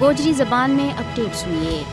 گوجری زبان میں اپڈیٹ سنیے۔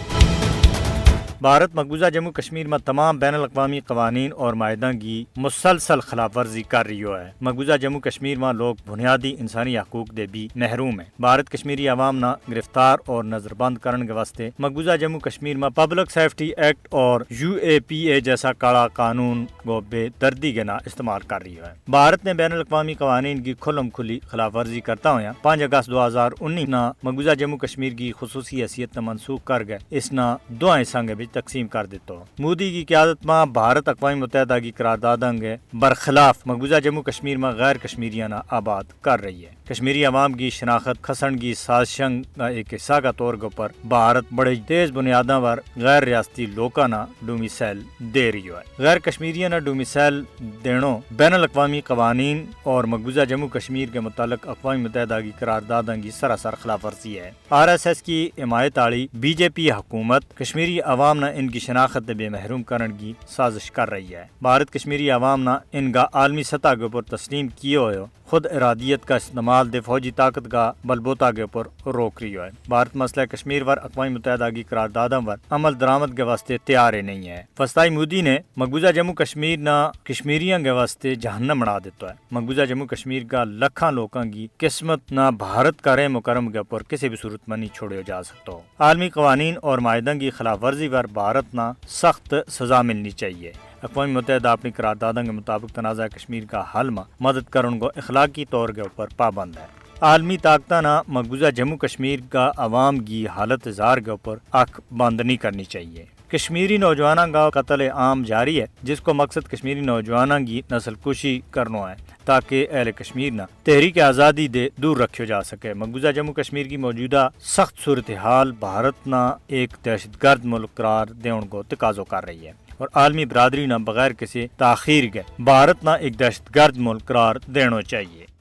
بھارت مقبوضہ جموں کشمیر میں تمام بین الاقوامی قوانین اور معاہدوں کی مسلسل خلاف ورزی کر رہی ہے۔ مقبوضہ جموں کشمیر میں لوگ بنیادی انسانی حقوق دے بھی محروم ہیں۔ بھارت کشمیری عوام نہ گرفتار اور نظر بند کرنے کے واسطے مقبوضہ جموں کشمیر میں پبلک سیفٹی ایکٹ اور UAPA جیسا کڑا قانون کو بے دردی کے نہ استعمال کر رہی ہے۔ بھارت نے بین الاقوامی قوانین کی کھلم کھلی خلاف ورزی کرتا ہوا 5 اگست 2019 نہ مقبوضہ جموں کشمیر کی خصوصی حیثیت منسوخ کر گئے اس نہ دو حصوں کے تقسیم کر دیتا مودی کی قیادت میں بھارت اقوام متحدہ کی قراردادوں کے برخلاف مقبوضہ جموں کشمیر میں غیر کشمیریاں آباد کر رہی ہے۔ کشمیری عوام کی شناخت کھسن کی سازشوں کا ایک حصہ کا طور پر بھارت بڑے تیز بنیادوں پر غیر ریاستی لوکاں نہ ڈومیسائل دے رہی ہے۔ غیر کشمیریاں نہ ڈومیسائل دینوں بین الاقوامی قوانین اور مقبوضہ جموں کشمیر کے متعلق اقوام متحدہ کی قراردادوں کی سراسر خلاف ورزی ہے۔ RSS کی حمایت والی BJP حکومت کشمیری عوام نہ ان کی شناخت بے محروم کرنے کی سازش کر رہی ہے۔ بھارت کشمیری عوام نہ ان کا عالمی سطح کے اوپر تسلیم کیے ہوئے خود ارادیت کا استعمال دے فوجی طاقت کا بلبوتا کے اوپر روک رہی ہے۔ بھارت مسئلہ کشمیر پر اقوام متحدہ کی قراردادوں پر عمل درآمد کے واسطے تیار نہیں ہے۔ وسطائی مودی نے مقبوضہ جموں کشمیر نہ کشمیریوں کے واسطے جہنم بنا دیتا ہے۔ مقبوضہ جموں کشمیر کا لکھاں لوگوں کی قسمت نہ بھارت کا رحم و کرم کے اوپر کسی بھی صورت میں نہیں چھوڑے جا سکتا۔ عالمی قوانین اور معاہدوں کی خلاف ورزی پر بھارت نہ سخت سزا ملنی چاہیے۔ اقوام متحدہ اپنی قراردادوں کے مطابق تنازع کشمیر کا حل میں مدد کرنے کو اخلاقی طور کے اوپر پابند ہے۔ عالمی طاقتوں نہ مقبوضہ جموں کشمیر کا عوام کی حالت اظہار کے اوپر آنکھ بند نہیں کرنی چاہیے۔ کشمیری نوجوانوں کا قتل عام جاری ہے جس کو مقصد کشمیری نوجوانوں کی نسل کشی کرنا ہے تاکہ اہل کشمیر نہ تحریک آزادی دے دور رکھے جا سکے۔ مقبوضہ جموں کشمیر کی موجودہ سخت صورتحال بھارت نہ ایک دہشت گرد ملک قرار دینے کو تقاضا کر رہی ہے اور عالمی برادری نہ بغیر کسی تاخیر کے بھارت نہ ایک دہشت گرد ملک قرار دینا چاہیے۔